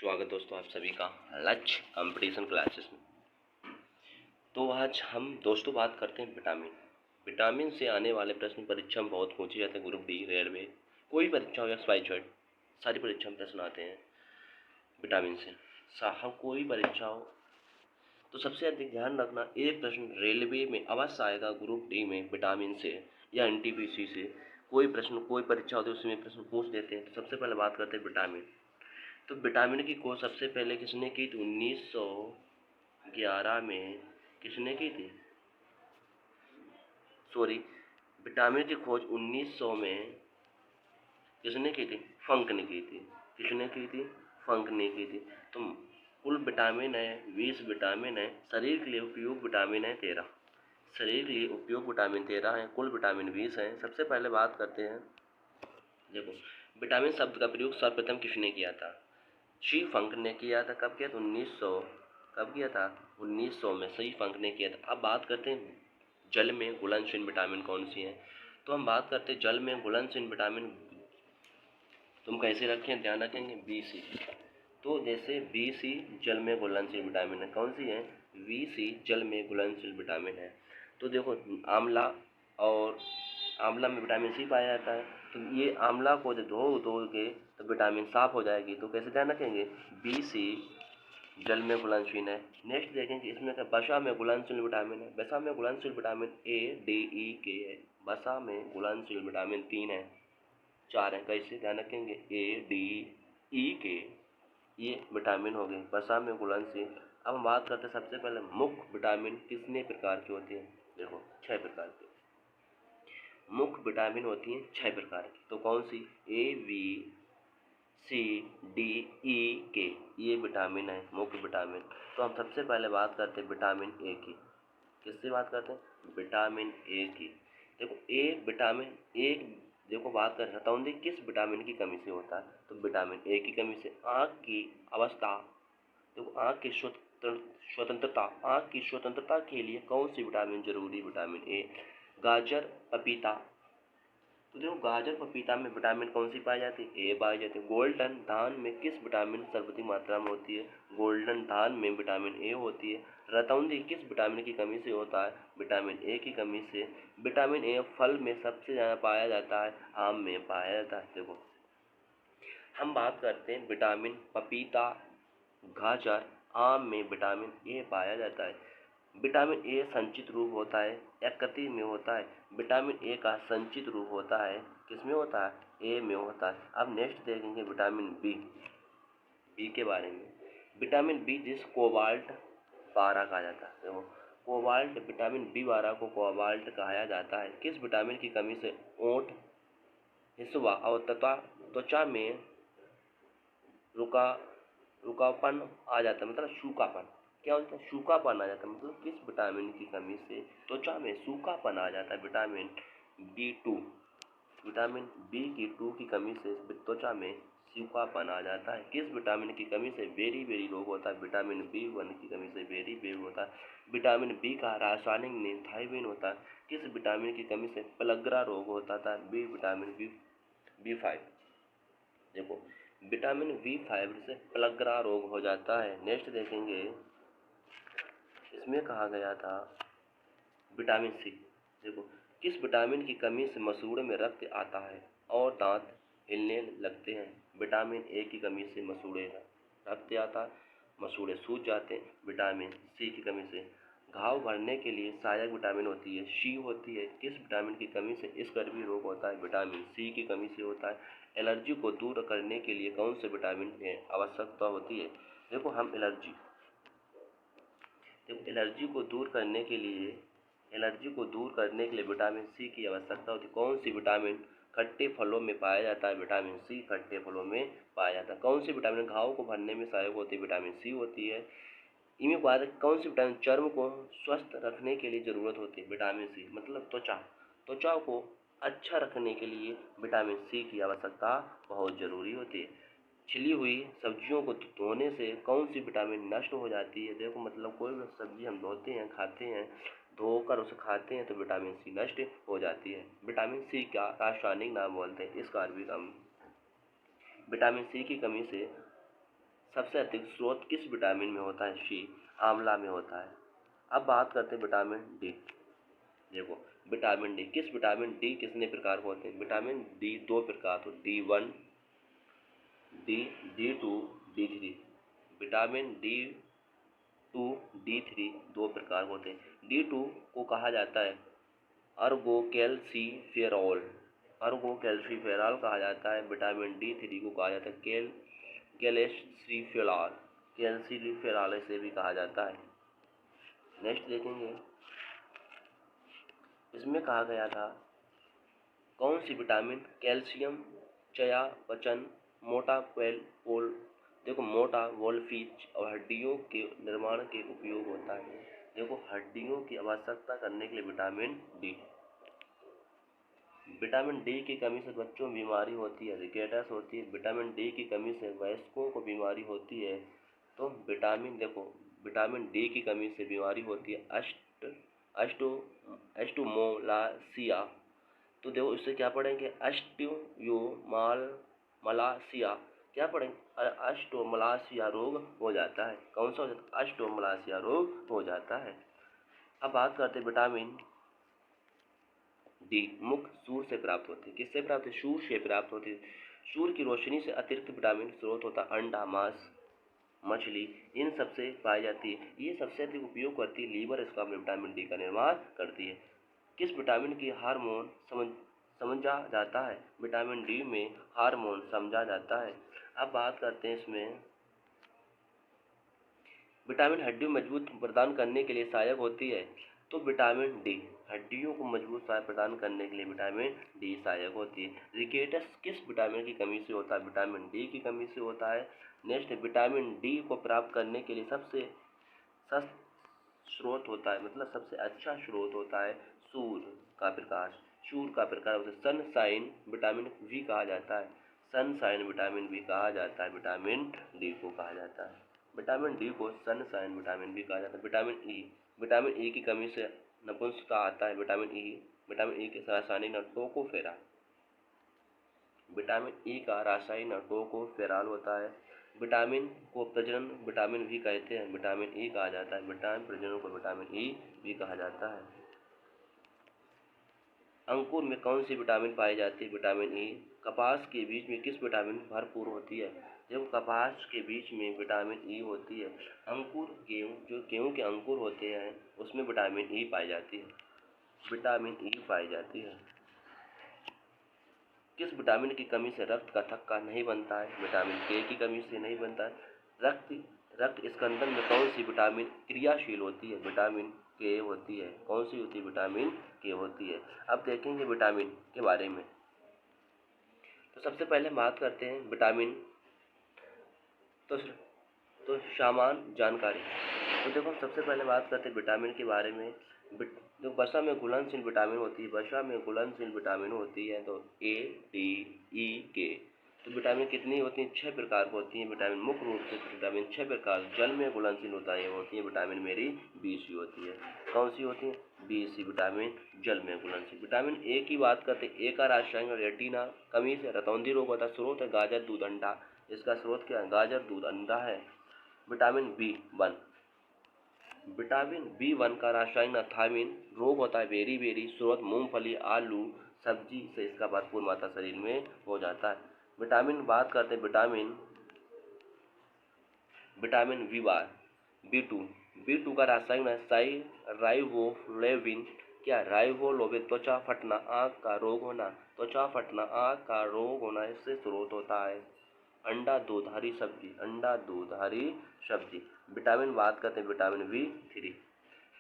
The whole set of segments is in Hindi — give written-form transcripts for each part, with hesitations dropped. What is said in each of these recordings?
स्वागत दोस्तों आप सभी का लक्ष्य कंपटीशन क्लासेस में। तो आज हम दोस्तों बात करते हैं विटामिन से आने वाले प्रश्न परीक्षा में बहुत पूछे जाते हैं। ग्रुप डी, रेलवे, कोई परीक्षा हो या XYZ, सारी परीक्षा में प्रश्न आते हैं विटामिन से। साहब कोई परीक्षा हो तो सबसे अधिक ध्यान रखना, एक प्रश्न रेलवे में अवश्य आएगा, ग्रुप डी में विटामिन से या NTPC से कोई प्रश्न, कोई परीक्षा होती है उसमें प्रश्न पूछ देते हैं। तो सबसे पहले बात करते हैं विटामिन। तो विटामिन की खोज सबसे पहले किसने की थी? 1911 में किसने की थी? विटामिन की खोज 1900 में किसने की थी? फंक ने की थी। किसने की थी? फंक ने की थी। तो कुल विटामिन है 20 विटामिन है, शरीर के लिए उपयोग विटामिन है 13। शरीर के लिए उपयोग विटामिन 13 है, कुल विटामिन 20 है। सबसे पहले बात करते हैं, देखो विटामिन शब्द का प्रयोग सर्वप्रथम किसने किया था? शी फंक ने किया था। कब किया था? 1900। कब किया था? 1900 में शी फंक ने किया था। अब बात करते हैं जल में घुलनशील विटामिन कौन सी है। तो हम बात करते हैं जल में घुलनशील विटामिन, तुम कैसे रखें, ध्यान रखेंगे BC। तो जैसे BC जल में घुलनशील विटामिन है, कौन सी है? BC जल में घुलनशील विटामिन है। तो देखो आंवला, और आंवला में विटामिन C पाया जाता है। तो ये आंवला को जो धो के तो विटामिन साफ हो जाएगी। तो कैसे ध्यान रखेंगे? BC जल में घुलनशील है। नेक्स्ट देखेंगे इसमें क्या, वसा में घुलनशील विटामिन है। वसा में घुलनशील vitamin A, D, E, K है। वसा में घुलनशील विटामिन 3 है, 4 है। कैसे ध्यान रखेंगे? A, D, E, K, ये विटामिन हो गए वसा में घुलनशील। अब हम बात करते हैं सबसे पहले मुख्य विटामिन कितने प्रकार की होती है। देखो 6 प्रकार की मुख्य विटामिन होती हैं, 6 प्रकार की। तो कौन सी? A, B, C, D, E, K, ये विटामिन है, मुख्य विटामिन। तो हम सबसे पहले बात करते हैं विटामिन ए की। किससे बात करते हैं? विटामिन ए की। देखो विटामिन ए, देखो बात कर रतौंधी किस विटामिन की कमी से होता है? तो विटामिन ए की कमी से। आँख की अवस्था, देखो आँख की स्वतंत्रता के लिए कौन सी विटामिन जरूरी? Vitamin A. गाजर, पपीता, तो देखो गाजर पपीता में विटामिन कौन सी पाई जाती है? ए पाई जाती है। गोल्डन धान में किस विटामिन सर्वाधिक मात्रा में होती है? गोल्डन धान में विटामिन ए होती है। रतौंधी किस विटामिन की कमी से होता है? विटामिन ए की कमी से। विटामिन ए फल में सबसे ज़्यादा पाया जाता है, आम में पाया जाता है। देखो हम बात करते हैं विटामिन पपीता, गाजर, आम में विटामिन ए पाया जाता है। विटामिन ए संचित रूप होता है, यकृत में होता है। विटामिन ए का संचित रूप होता है, किस में होता है? ए में होता है। अब नेक्स्ट देखेंगे विटामिन बी के बारे में। विटामिन बी जिस कोबाल्ट 12 कहा जाता है। देखो कोबाल्ट, विटामिन B12 को कोबाल्ट कहा जाता है। किस विटामिन की कमी से ओंठ, हिस्वा और त्वचा में रुकापन आ जाता है, मतलब सूखापन। क्या होता है? सूखापन आ जाता है। मतलब किस विटामिन की कमी से त्वचा में सूखापन आ जाता है? विटामिन B2, विटामिन B2 की कमी से त्वचा में सूखापन आ जाता है। किस विटामिन की कमी से बेरी रोग होता है? विटामिन B1 की कमी से बेरी होता है। विटामिन बी का रासायनिक नाम थायमिन होता है। किस विटामिन की कमी से पलगरा रोग होता था? Vitamin B5। देखो विटामिन B5 से पलगरा रोग हो जाता है। नेक्स्ट देखेंगे इसमें कहा गया था विटामिन C। देखो किस विटामिन की कमी से मसूड़े में रक्त आता है और दांत हिलने लगते हैं? विटामिन ए की कमी से मसूड़े रक्त आता है, मसूड़े सूज जाते हैं। विटामिन C की कमी से घाव भरने के लिए सहायक विटामिन होती है, C होती है। किस विटामिन की कमी से स्कर्वी रोग होता है? विटामिन C की कमी से होता है। एलर्जी को दूर करने के लिए कौन से विटामिन की आवश्यकता होती है? देखो एलर्जी को दूर करने के लिए विटामिन C की आवश्यकता होती है। कौन सी विटामिन खट्टे फलों में पाया जाता है? विटामिन C खट्टे फलों में पाया जाता है। कौन सी विटामिन घाव को भरने में सहायक होती है? विटामिन C होती है। इनमें बाद कौन सी विटामिन चर्म को स्वस्थ रखने के लिए जरूरत होती है? विटामिन C, मतलब त्वचा को अच्छा रखने के लिए विटामिन C की आवश्यकता बहुत जरूरी होती है। छिली हुई सब्जियों को धोने से कौन सी विटामिन नष्ट हो जाती है? देखो मतलब कोई भी सब्जी हम धोते हैं, खाते हैं, धोकर उसे खाते हैं तो विटामिन C नष्ट हो जाती है। विटामिन C का रासायनिक नाम बोलते हैं, इस कार्य का विटामिन C की कमी से सबसे अधिक स्रोत किस विटामिन में होता है? सी, आंवला में होता है। अब बात करते हैं विटामिन डी। देखो, विटामिन डी कितने प्रकार के होते हैं? विटामिन डी 2 प्रकार के, D1, D2, D3। Vitamin D2, D3 2 प्रकार के होते हैं। D2 को कहा जाता है अर्गोकैल्सिफेरॉल कहा जाता है। विटामिन D3 को कहा जाता है कैल्सिफेरॉल इसे भी कहा जाता है। नेक्स्ट देखेंगे, इसमें कहा गया था कौन सी विटामिन कैल्शियम चयापचय, मोटा वोल्फीज और हड्डियों के निर्माण के उपयोग होता है। देखो, हड्डियों की आवश्यकता करने के लिए विटामिन डी की कमी से बच्चों में बीमारी होती है, रिकेटस होती है। विटामिन डी की कमी से वयस्कों को बीमारी होती है। तो विटामिन डी की कमी से बीमारी होती है अष्टोमलासिया। तो देखो, इससे क्या पढ़ेंगे? अष्टोमलासिया क्या पढ़ेंगे? अष्टोमलासिया रोग हो जाता है। कौन सा हो जाता है? अष्टोमलासिया रोग हो जाता है। अब बात करते हैं विटामिन डी मुख्य सूर्य से प्राप्त होती है। किससे प्राप्त है? सूर्य से प्राप्त होती है। सूर्य की रोशनी से अतिरिक्त विटामिन स्रोत होता है अंडा, मांस, मछली, इन सबसे पाई जाती है। ये सबसे अधिक उपयोग करती है लीवर, इसका विटामिन डी का निर्माण करती है। किस विटामिन की हार्मोन समझा जाता है? विटामिन डी में हार्मोन समझा जाता है। अब बात करते हैं इसमें, विटामिन हड्डियों में मजबूत प्रदान करने के लिए सहायक होती है। तो विटामिन डी हड्डियों को मजबूत सहायक प्रदान करने के लिए विटामिन डी सहायक होती है। रिकेटस किस विटामिन की कमी से होता है? विटामिन डी की कमी से होता है। नेक्स्ट, विटामिन डी को प्राप्त करने के लिए सबसे सस्ता स्रोत होता है, मतलब सबसे अच्छा स्रोत होता है सूर्य का प्रकाश। सूर्य का प्रकाश होता है सनशाइन विटामिन वी कहा जाता है। सनशाइन विटामिन वी कहा जाता है। विटामिन डी को कहा जाता है, विटामिन डी को सनशाइन विटामिन भी कहा जाता है। विटामिन ई की कमी से नपुंसकता आता है। विटामिन ई के रासायनिक नाम टोकोफेरा। विटामिन ई का रासायनिक नाम टोकोफेराल होता है। विटामिन को प्रजनन विटामिन भी कहते हैं, विटामिन ई कहा जाता है। विटामिन प्रजनन को विटामिन ई भी कहा जाता है। अंकुर में कौन सी विटामिन पाई जाती है? Vitamin E. कपास के बीज में किस विटामिन भरपूर होती है? जब कपास के बीज में विटामिन ई होती है। गेहूं के अंकुर होते हैं उसमें विटामिन ई पाई जाती है, विटामिन ई पाई जाती है। किस विटामिन की कमी से रक्त का थक्का नहीं बनता है? विटामिन के की कमी से नहीं बनता है। रक्त स्कंदन में कौन सी विटामिन क्रियाशील होती है? विटामिन के होती है। कौन सी होती है? विटामिन के होती है। अब देखेंगे विटामिन के बारे में। तो सबसे पहले बात करते हैं विटामिन, तो सामान्य जानकारी। तो देखो, सबसे पहले बात करते हैं विटामिन के बारे में। जो वसा में घुलनशील विटामिन होती है, वसा में घुलनशील विटामिन होती है तो ए, डी, ई, के। तो विटामिन कितनी होती हैं? 6 प्रकार की होती हैं विटामिन। मुख्य रूप से विटामिन 6 प्रकार जल में घुलनशील होती है विटामिन मेरी BC होती है। कौन सी होती है? BC विटामिन जल में घुलनशील। विटामिन ए की बात करते हैं। ए का रासायनिक रेटिना कमी से रतौंधी रोग होता है। स्रोत है गाजर, दूध, अंडा। इसका स्रोत क्या है? गाजर, दूध, अंडा है। विटामिन B1 का रासायनिक नाम थायमिन। रोग होता है बेरी। स्रोत मूंगफली, आलू, सब्जी से इसका भरपूर मात्रा शरीर में हो जाता है। बात करते हैं विटामिन B2 का रासायनिक नाम राइबोफ्लेविन। क्या? राइबोफ्लेविन त्वचा फटना, आँख का रोग होना इससे स्रोत होता है। अंडा दूधारी सब्जी। बात करते हैं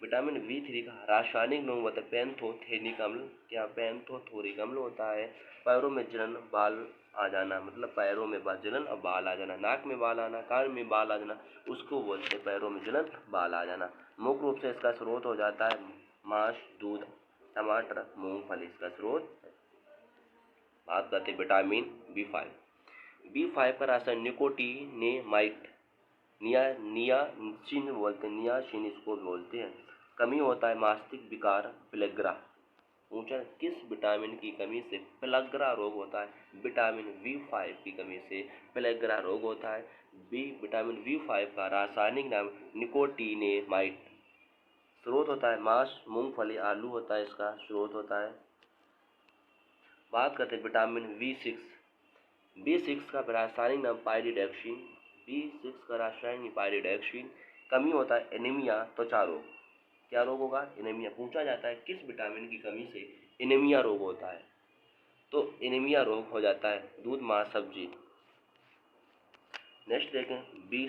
विटामिन B3 का रासायनिक नाम होता है पैंथोथेनिक अम्ल। क्या? पैंथोथोरिक अम्ल होता है। पैरों में जलन, बाल आ जाना, मतलब पैरों में जलन और बाल आ जाना। नाक में बाल आना, कान में बाल आ जाना, उसको बोलते हैं पैरों में जलन, बाल आ जाना। मुख्य रूप से इसका स्रोत हो जाता है मांस, दूध, टमाटर, मूंगफली इसका स्रोत। बात करते हैं विटामिन B5 का रासायनिक निकोटिनेमाइड, नियासिन इसको बोलते हैं। कमी होता है मास्तिक विकार, पेल्ग्रा। पूछा किस विटामिन की कमी से पेल्ग्रा रोग होता है? विटामिन B5 की कमी से पेल्ग्रा रोग होता है। विटामिन बी 5 का रासायनिक नाम निकोटिनेमाइड। स्रोत होता है मांस, मूंगफली, आलू होता है इसका स्रोत होता है। बात करते हैं विटामिन बी 6 का रासायनिक नाम पायरिडॉक्सिन। बी 6 का रासायनिक पायरिडॉक्सिन। कमी होता है एनीमिया, त्वचा रोग। क्या रोग होगा? एनीमिया। पूछा जाता है किस विटामिन की कमी से एनीमिया रोग होता है, तो एनीमिया रोग हो जाता है दूध, मांस, सब्जी। नेक्स्ट देखें बी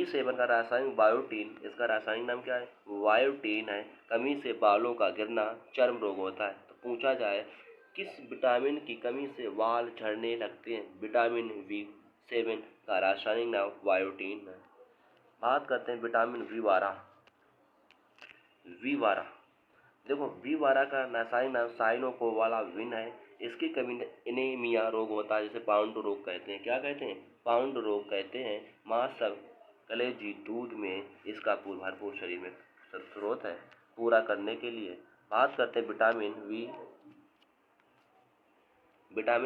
7 का रासायनिक बायोटीन। इसका रासायनिक नाम क्या है? बायोटीन है। कमी से बालों का गिरना, चर्म रोग होता है। तो पूछा जाए किस विटामिन की कमी से बाल झड़ने लगते हैं? विटामिन बी 7 का रासायनिक नाम बायोटीन है। बात करते हैं विटामिन बी 12। देखो बी 12 का रासायनिक नाम साइनोकोबालामिन है। इसकी कमी एनीमिया रोग होता है, जिसे पाउंड रोग कहते हैं। क्या कहते हैं? पाउंड रोग कहते हैं। मांस, सब, कलेजी, दूध में इसका भरपूर शरीर में स्रोत है पूरा करने के लिए। बात करते हैं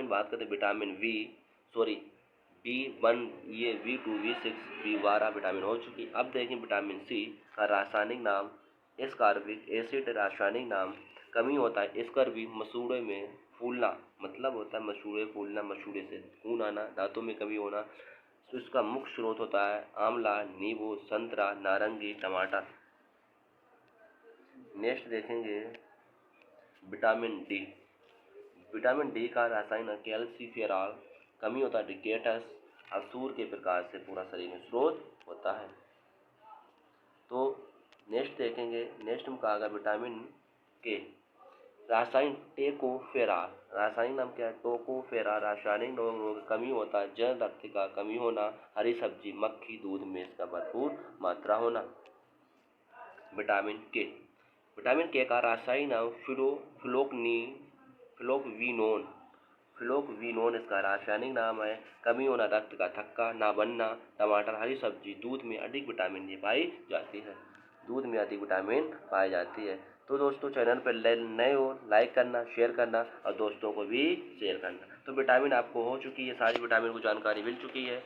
बात करते हैं विटामिन बी 1, ये बी 2, बी 6, बी 12 विटामिन हो चुकी। अब देखें विटामिन सी का रासायनिक नाम एस्कॉर्बिक एसिड। रासायनिक नाम कमी होता है स्कर्वी, मसूड़े में फूलना, मतलब होता है मसूड़े फूलना, मसूड़े से खून आना, दांतों में कमी होना। तो इसका मुख्य स्रोत होता है आंवला, नींबू, संतरा, नारंगी, टमाटर। नेक्स्ट देखेंगे विटामिन डी का रासायनिक कैल्सीफेरॉल। कमी होता है रिकेटस, असूर के प्रकार से पूरा शरीर में स्रोत होता है। तो नेक्स्ट देखेंगे, नेक्स्ट में कहा गया विटामिन के रासायनिक टेकोफेरा। रासायनिक नाम क्या है? टोकोफेरा। रासायनिक रोग कमी होता है जल रक्त का कमी होना, हरी सब्जी, मक्खी, दूध में इसका भरपूर मात्रा होना। विटामिन के का रासायनिक नाम फिलोक्विनोन इसका रासायनिक नाम है। कमी होना, रक्त का थक्का, ना बनना। टमाटर, हरी सब्जी, दूध में अधिक विटामिन ये पाई जाती है। दूध में अधिक विटामिन पाई जाती है। तो दोस्तों चैनल पर नए हो लाइक करना, शेयर करना और दोस्तों को भी शेयर करना। तो विटामिन आपको हो चुकी है, सारी विटामिन को जानकारी मिल चुकी है।